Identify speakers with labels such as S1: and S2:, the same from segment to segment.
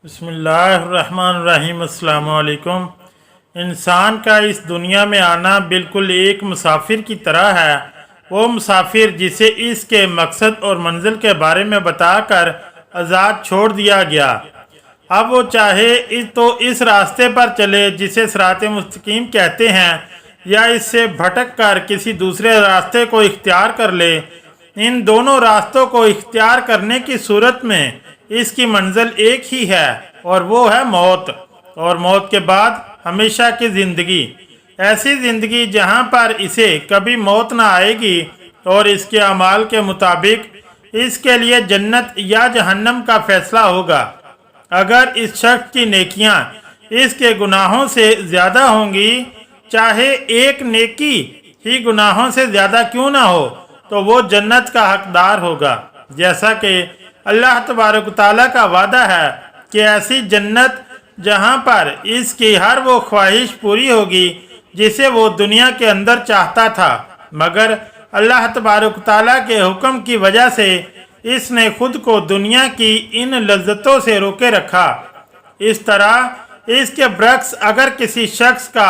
S1: बिस्मिल्लाहिर्रहमानिर्रहीम। अस्सलाम वालेकुम। इंसान का इस दुनिया में आना बिल्कुल एक मुसाफिर की तरह है। वो मुसाफिर जिसे इसके मकसद और मंजिल के बारे में बताकर आज़ाद छोड़ दिया गया। अब वो चाहे इस रास्ते पर चले जिसे सिरात मुस्तकीम कहते हैं, या इससे भटक कर किसी दूसरे रास्ते को इख्तियार कर ले। इन दोनों रास्तों को इख्तियार करने की सूरत में इसकी मंजिल एक ही है, और वो है मौत। और मौत के बाद हमेशा की ज़िंदगी, ऐसी ज़िंदगी जहाँ पर इसे कभी मौत ना आएगी और इसके अमाल के मुताबिक इसके लिए जन्नत या जहन्नम का फैसला होगा। अगर इस शख्स की नेकियां इसके गुनाहों से ज़्यादा होंगी, चाहे एक नेकी ही गुनाहों से ज़्यादा क्यों ना हो, तो वो जन्नत का हकदार होगा। जैसा कि अल्लाह तबारक तआला का वादा है कि ऐसी जन्नत जहाँ पर इसकी हर वो ख्वाहिश पूरी होगी जिसे वो दुनिया के अंदर चाहता था, मगर अल्लाह तबारक तआला के हुक्म की वजह से इसने खुद को दुनिया की इन लज्जतों से रोके रखा। इस तरह इसके बरक्स अगर किसी शख्स का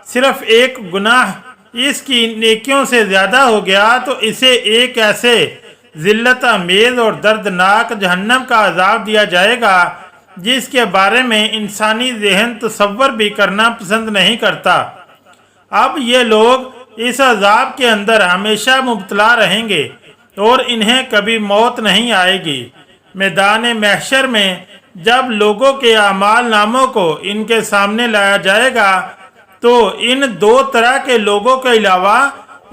S1: सिर्फ एक गुनाह इसकी नेकियों से ज़्यादा हो गया, तो इसे एक ऐसे ज़िल्लत अमेज़ और दर्दनाक जहन्नम का अजाब दिया जाएगा जिसके बारे में इंसानी ज़हन तसव्वुर भी करना पसंद नहीं करता। अब ये लोग इस अजाब के अंदर हमेशा मुब्तला रहेंगे और इन्हें कभी मौत नहीं आएगी। मैदान महशर में जब लोगों के अमाल नामों को इनके सामने लाया जाएगा, तो इन दो तरह के लोगों के अलावा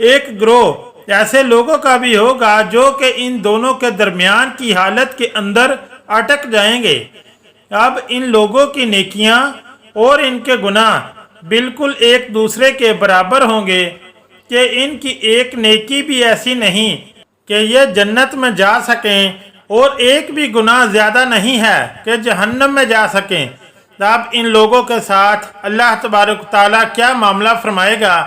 S1: एक ग्रोह ऐसे लोगों का भी होगा जो कि इन दोनों के दरमियान की हालत के अंदर अटक जाएंगे। अब इन लोगों की नेकियां और इनके गुनाह बिल्कुल एक दूसरे के बराबर होंगे कि इनकी एक नेकी भी ऐसी नहीं कि ये जन्नत में जा सकें, और एक भी गुनाह ज़्यादा नहीं है कि जहन्नम में जा सकें। अब इन लोगों के साथ अल्लाह तबारक तआला क्या मामला फरमाएगा,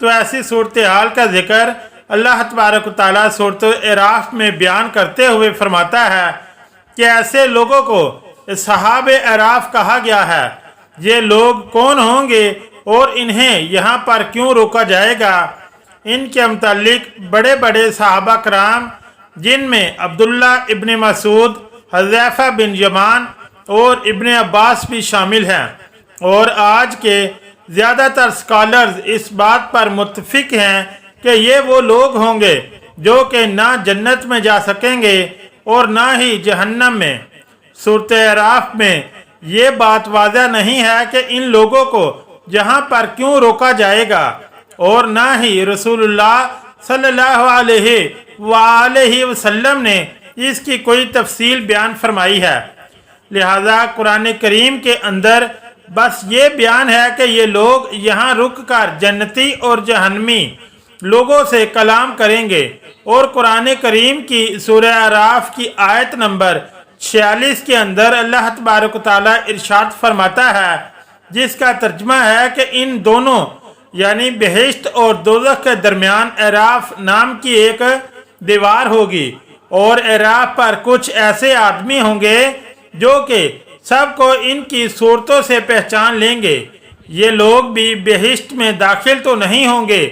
S1: तो ऐसी सूरत हाल का जिक्र अल्लाह तबारक तआला सूरत अराफ में बयान करते हुए फरमाता है कि ऐसे लोगों को सहाबे अराफ कहा गया है। ये लोग कौन होंगे और इन्हें यहाँ पर क्यों रोका जाएगा? इनके मुतालिक बड़े बड़े सहाबा कराम, जिनमें अब्दुल्ला इब्न मसूद, हुज़ैफा बिन यमान और इब्न अब्बास भी शामिल हैं। और आज के ज़्यादातर स्कॉलर्स इस बात पर मुत्तफिक हैं कि ये वो लोग होंगे जो कि ना जन्नत में जा सकेंगे और ना ही जहन्नम में। सूरत अराफ में ये बात वाज़ह नहीं है कि इन लोगों को जहाँ पर क्यों रोका जाएगा, और ना ही रसूलुल्लाह सल्लल्लाहु अलैहि वसल्लम ने इसकी कोई तफसील बयान फरमाई है। लिहाजा कुरान करीम के अंदर बस ये बयान है कि ये लोग यहाँ रुक कर जन्नती और जहन्नमी लोगों से कलाम करेंगे। और कुरान करीम की सूरह अराफ की आयत नंबर 46 के अंदर अल्लाह तबारक तआला इरशाद फरमाता है, जिसका तर्जमा है कि इन दोनों यानी बहिश्त और दोज़ख के दरमियान अराफ नाम की एक दीवार होगी, और अराफ पर कुछ ऐसे आदमी होंगे जो कि सबको इनकी सूरतों से पहचान लेंगे। ये लोग भी बहिश्त में दाखिल तो नहीं होंगे,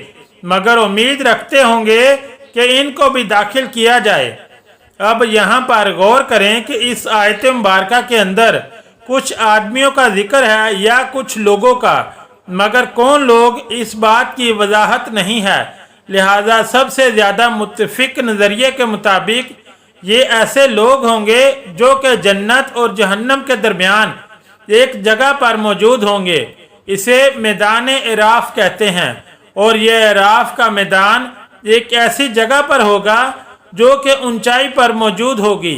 S1: मगर उम्मीद रखते होंगे कि इनको भी दाखिल किया जाए। अब यहाँ पर गौर करें कि इस आयत मुबारका के अंदर कुछ आदमियों का जिक्र है या कुछ लोगों का, मगर कौन लोग इस बात की वजाहत नहीं है। लिहाजा सबसे ज़्यादा मुत्तफिक नज़रिए के मुताबिक ये ऐसे लोग होंगे जो कि जन्नत और जहन्नम के दरमियान एक जगह पर मौजूद होंगे। इसे मैदान अराफ कहते हैं, और ये अराफ का मैदान एक ऐसी जगह पर होगा जो कि ऊंचाई पर मौजूद होगी,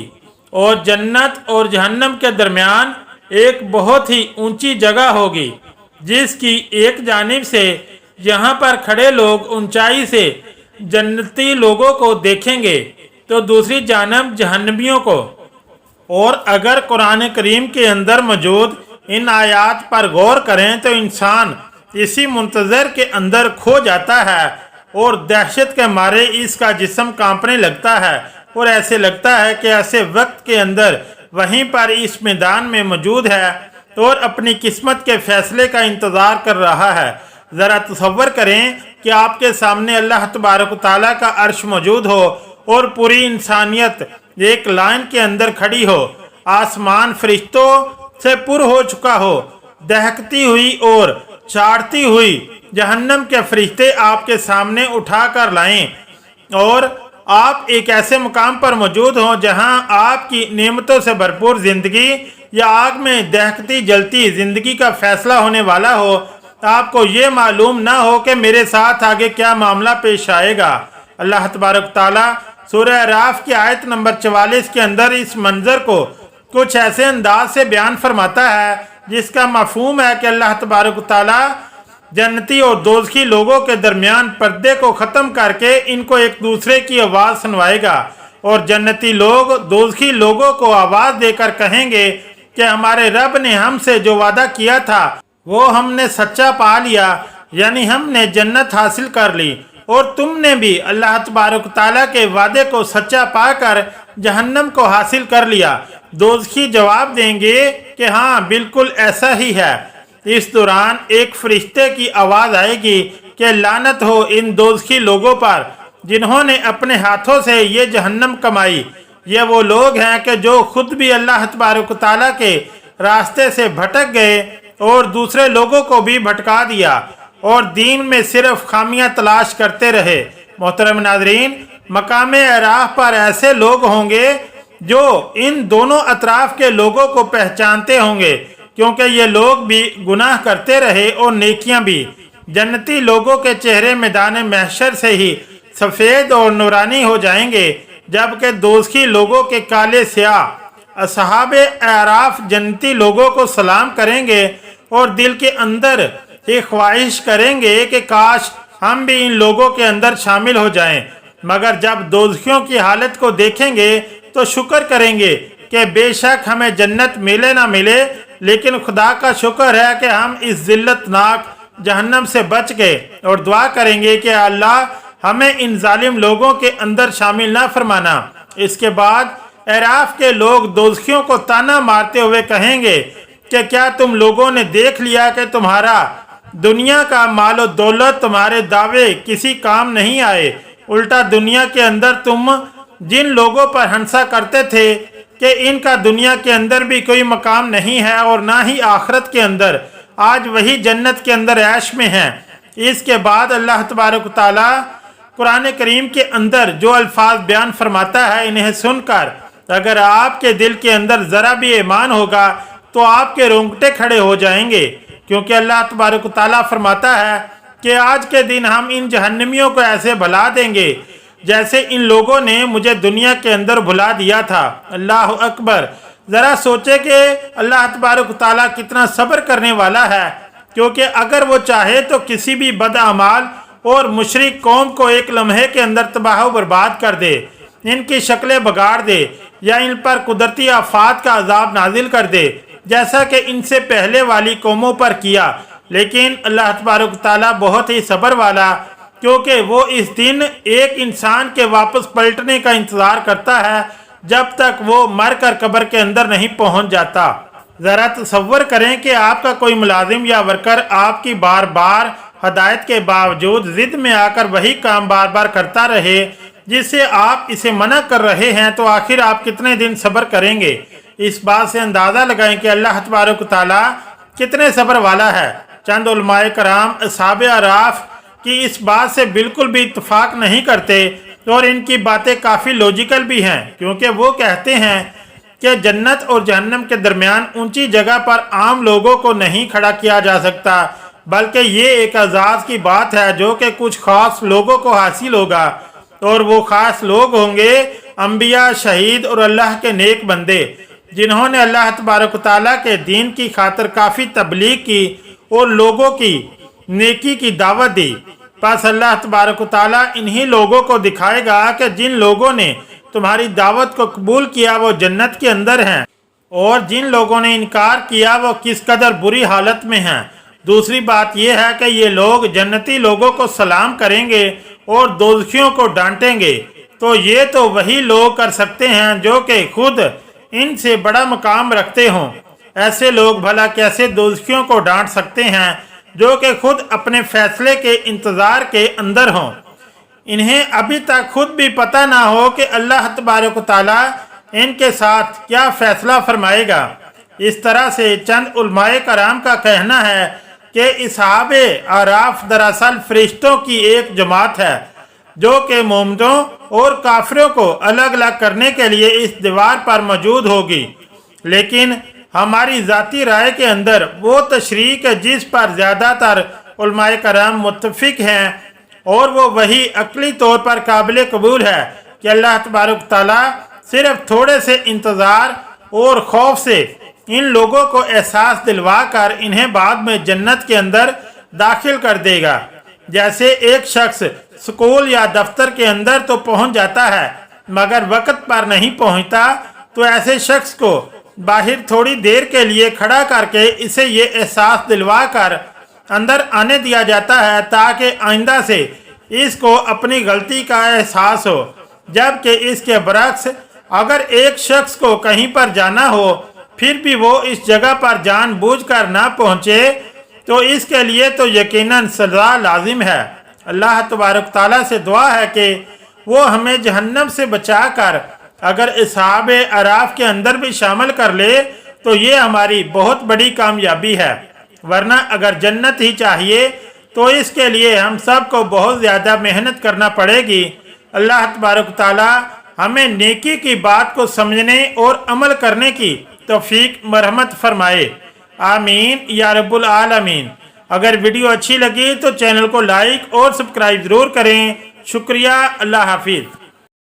S1: और जन्नत और जहन्नम के दरमियान एक बहुत ही ऊंची जगह होगी, जिसकी एक जानिब से यहाँ पर खड़े लोग ऊंचाई से जन्नती लोगों को देखेंगे, तो दूसरी जानब जहन्नमियों को। और अगर कुरान करीम के अंदर मौजूद इन आयात पर गौर करें तो इंसान इसी मुंतज़र के अंदर खो जाता है, और दहशत के मारे इसका जिस्म कांपने लगता है, और ऐसे लगता है कि ऐसे वक्त के अंदर वहीं पर इस मैदान में मौजूद है और अपनी किस्मत के फैसले का इंतज़ार कर रहा है। ज़रा तसव्वुर करें कि आपके सामने अल्लाह तबारक व तआला का अर्श मौजूद हो और पूरी इंसानियत एक लाइन के अंदर खड़ी हो, आसमान फरिश्तों से पुर हो चुका हो, दहकती हुई और चाटती हुई जहन्नम के फरिश्ते आपके सामने उठा कर लाएं और आप एक ऐसे मुकाम पर मौजूद हों जहां आपकी नेमतों से भरपूर ज़िंदगी या आग में दहकती जलती ज़िंदगी का फैसला होने वाला हो। आपको ये मालूम ना हो कि मेरे साथ आगे क्या मामला पेश आएगा। अल्लाह तबारक ताला सूरह अराफ की आयत नंबर 44 के अंदर इस मंजर को कुछ ऐसे अंदाज से बयान फरमाता है जिसका मफहूम है कि अल्लाह तबारक ताला जन्नती और दोज़खी लोगों के दरमियान पर्दे को ख़त्म करके इनको एक दूसरे की आवाज़ सुनवाएगा और जन्नती लोग दोज़खी लोगों को आवाज़ देकर कहेंगे कि हमारे रब ने हमसे जो वादा किया था वो हमने सच्चा पा लिया, यानी हमने जन्नत हासिल कर ली और तुमने भी अल्लाह तबारक ताला के वादे को सच्चा पाकर जहन्नम को हासिल कर लिया। दोज़खी जवाब देंगे कि हाँ बिल्कुल ऐसा ही है। इस दौरान एक फरिश्ते की आवाज़ आएगी कि लानत हो इन दोज़खी लोगों पर जिन्होंने अपने हाथों से ये जहन्नम कमाई। ये वो लोग हैं कि जो खुद भी अल्लाह तबारक ताला के रास्ते से भटक गए और दूसरे लोगों को भी भटका दिया और दीन में सिर्फ खामियां तलाश करते रहे। मोहतरम नाज़रीन, मकाम अराफ पर ऐसे लोग होंगे जो इन दोनों अतराफ के लोगों को पहचानते होंगे क्योंकि ये लोग भी गुनाह करते रहे और नेकियां भी। जन्नती लोगों के चेहरे मैदान महशर से ही सफ़ेद और नूरानी हो जाएंगे, जबकि दोज़खी लोगों के काले स्याह असहाबे अराफ जन्नती लोगों को सलाम करेंगे और दिल के अंदर ये ख्वाहिश करेंगे कि काश हम भी इन लोगों के अंदर शामिल हो जाएं। मगर जब दोज़खियों की हालत को देखेंगे तो शुक्र करेंगे कि बेशक हमें जन्नत मिले ना मिले, लेकिन खुदा का शुक्र है कि हम इस जिल्लतनाक जहन्नम से बच गए और दुआ करेंगे कि अल्लाह हमें इन जालिम लोगों के अंदर शामिल ना फरमाना। इसके बाद अराफ के लोग दोज़खियों को ताना मारते हुए कहेंगे कि क्या तुम लोगों ने देख लिया कि तुम्हारा दुनिया का मालो दौलत तुम्हारे दावे किसी काम नहीं आए। उल्टा दुनिया के अंदर तुम जिन लोगों पर हंसा करते थे कि इनका दुनिया के अंदर भी कोई मकाम नहीं है और ना ही आखिरत के अंदर, आज वही जन्नत के अंदर ऐश में है। इसके बाद अल्लाह तबारक ताला कुरान करीम के अंदर जो अल्फाज बयान फरमाता है, इन्हें सुनकर अगर आपके दिल के अंदर ज़रा भी ईमान होगा तो आपके रोंगटे खड़े हो जाएंगे, क्योंकि अल्लाह तबारक ताला फरमाता है कि आज के दिन हम इन जहन्नमियों को ऐसे भुला देंगे जैसे इन लोगों ने मुझे दुनिया के अंदर भुला दिया था। अल्लाह अकबर। ज़रा सोचे कि अल्लाह तबारक ताला कितना सब्र करने वाला है, क्योंकि अगर वो चाहे तो किसी भी बदअमाल और मुशरिक कौम को एक लम्हे के अंदर तबाह व बर्बाद कर दे, इनकी शक्लें बगाड़ दे या इन पर कुदरती आफात का अजाब नाजिल कर दे, जैसा कि इनसे पहले वाली कौमों पर किया। लेकिन अल्लाह तबारक ताला बहुत ही सब्र वाला, क्योंकि वो इस दिन एक इंसान के वापस पलटने का इंतज़ार करता है जब तक वो मर कर कब्र के अंदर नहीं पहुंच जाता। ज़रा तसव्वुर करें कि आपका कोई मुलाजिम या वर्कर आपकी बार बार हदायत के बावजूद ज़िद में आकर वही काम बार बार करता रहे जिससे आप इसे मना कर रहे हैं, तो आखिर आप कितने दिन सब्र करेंगे। इस बात से अंदाज़ा लगाएं कि अल्लाह तबारक ताला कितने सब्र वाला है। चंद उलमाए कराम असहाबे अराफ की इस बात से बिल्कुल भी इत्तफाक नहीं करते और इनकी बातें काफ़ी लॉजिकल भी हैं, क्योंकि वो कहते हैं कि जन्नत और जहन्नम के दरमियान ऊंची जगह पर आम लोगों को नहीं खड़ा किया जा सकता, बल्कि ये एक एजाज़ की बात है जो कि कुछ ख़ास लोगों को हासिल होगा, और वो ख़ास लोग होंगे अम्बिया, शहीद और अल्लाह के नेक बंदे, जिन्होंने अल्लाह तबारक ताला के दीन की खातिर काफ़ी तबलीग की और लोगों की नेकी की दावत दी। बस अल्लाह तबारक ताला इन्हीं लोगों को दिखाएगा कि जिन लोगों ने तुम्हारी दावत को कबूल किया वो जन्नत के अंदर हैं, और जिन लोगों ने इनकार किया वो किस कदर बुरी हालत में हैं। दूसरी बात यह है कि ये लोग जन्नती लोगों को सलाम करेंगे और दोज़खियों को डांटेंगे। तो ये तो वही लोग कर सकते हैं जो कि खुद इनसे बड़ा मकाम रखते हों। ऐसे लोग भला कैसे दोषियों को डांट सकते हैं जो कि खुद अपने फैसले के इंतज़ार के अंदर हों। इन्हें अभी तक खुद भी पता ना हो कि अल्लाह तबारक तआला इनके साथ क्या फैसला फरमाएगा। इस तरह से चंद उलमाए कराम का कहना है कि असहाबे आराफ दरअसल फरिश्तों की एक जमात है जो कि मोमिनों और काफिरों को अलग अलग करने के लिए इस दीवार पर मौजूद होगी। लेकिन हमारी ज़ाती राय के अंदर वो तशरीक है जिस पर ज़्यादातर उलमाए कराम मुत्तफिक हैं, और वो वही अक्ली तौर पर काबिल कबूल है कि अल्लाह तबारक तआला सिर्फ थोड़े से इंतज़ार और खौफ से इन लोगों को एहसास दिलवा कर इन्हें बाद में जन्नत के अंदर दाखिल कर देगा। जैसे एक शख्स स्कूल या दफ्तर के अंदर तो पहुंच जाता है मगर वक्त पर नहीं पहुंचता, तो ऐसे शख्स को बाहर थोड़ी देर के लिए खड़ा करके इसे ये एहसास दिलवा कर अंदर आने दिया जाता है ताकि आइंदा से इसको अपनी गलती का एहसास हो। जबकि इसके बरक्स अगर एक शख्स को कहीं पर जाना हो फिर भी वो इस जगह पर जानबूझकर ना पहुँचे तो इसके लिए तो यकीनन सज़ा लाजिम है। अल्लाह तबारक तआला से दुआ है कि वो हमें जहन्नम से बचा कर अगर असहाबे अराफ के अंदर भी शामिल कर ले तो ये हमारी बहुत बड़ी कामयाबी है। वरना अगर जन्नत ही चाहिए तो इसके लिए हम सब को बहुत ज़्यादा मेहनत करना पड़ेगी। अल्लाह तबारक तआला हमें नेकी की बात को समझने और अमल करने की तौफीक मरहमत फरमाए। आमीन या रब्बुल आलमीन। अगर वीडियो अच्छी लगी तो चैनल को लाइक और सब्सक्राइब ज़रूर करें। शुक्रिया। अल्लाह हाफिज़।